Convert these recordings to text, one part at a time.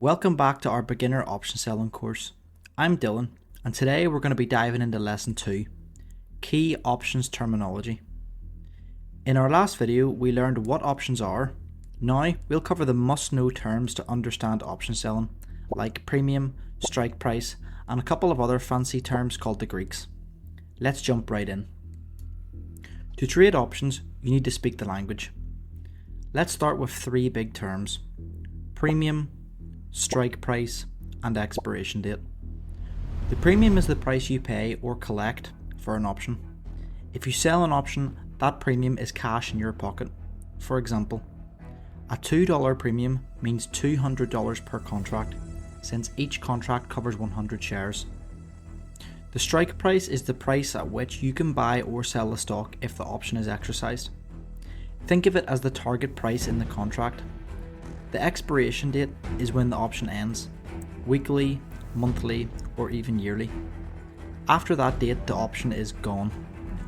Welcome back to our beginner option selling course. I'm Dylan, and today we're going to be diving into lesson 2, key options terminology. In our last video, we learned what options are. Now we'll cover the must-know terms to understand option selling, like premium, strike price, and a couple of other fancy terms called the Greeks. Let's jump right in. To trade options, you need to speak the language. Let's start with 3 big terms: premium, strike price, and expiration date. The premium is the price you pay or collect for an option. If you sell an option, that premium is cash in your pocket. For example, a $2 premium means $200 per contract, since each contract covers 100 shares. The strike price is the price at which you can buy or sell the stock if the option is exercised. Think of it as the target price in the contract. The expiration date is when the option ends, weekly, monthly, or even yearly. After that date, the option is gone,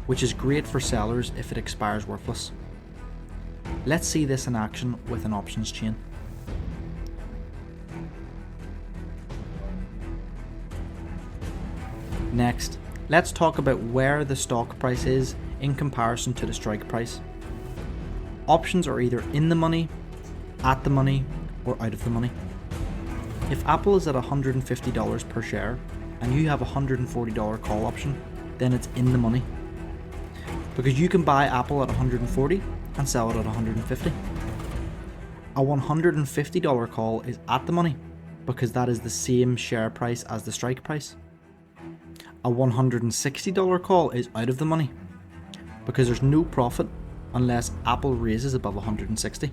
which is great for sellers if it expires worthless. Let's see this in action with an options chain. Next, let's talk about where the stock price is in comparison to the strike price. Options are either in the money, at the money, or out of the money. If Apple is at $150 per share and you have a $140 call option, then it's in the money, because you can buy Apple at $140 and sell it at $150. A $150 call is at the money because that is the same share price as the strike price. A $160 call is out of the money because there's no profit unless Apple raises above $160.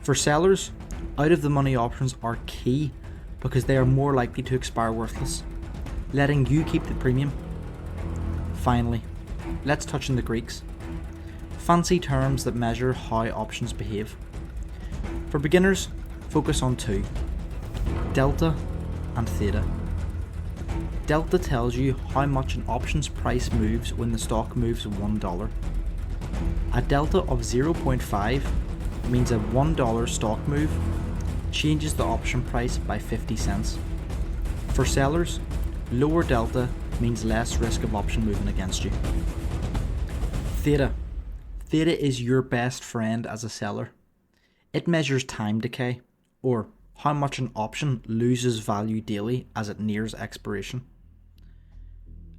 For sellers, out of the money options are key because they are more likely to expire worthless, letting you keep the premium. Finally, let's touch on the Greeks, fancy terms that measure how options behave. For beginners, focus on 2, delta and theta. Delta tells you how much an option's price moves when the stock moves $1. A delta of 0.5 means a $1 stock move changes the option price by 50 cents. For sellers, lower delta means less risk of option moving against you. Theta. Theta is your best friend as a seller. It measures time decay, or how much an option loses value daily as it nears expiration.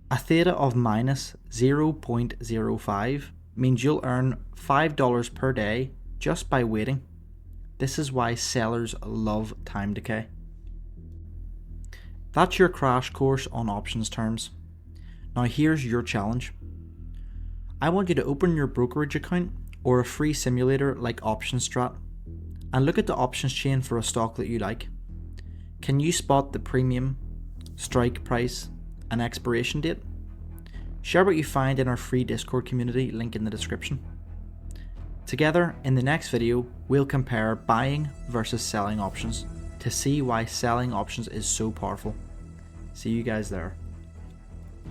A theta of minus 0.05 means you'll earn $5 per day just by waiting. This is why sellers love time decay. That's your crash course on options terms. Now here's your challenge. I want you to open your brokerage account or a free simulator like OptionStrat and look at the options chain for a stock that you like. Can you spot the premium, strike price, and expiration date? Share what you find in our free Discord community, link in the description. Together, in the next video, we'll compare buying versus selling options to see why selling options is so powerful. See you guys there.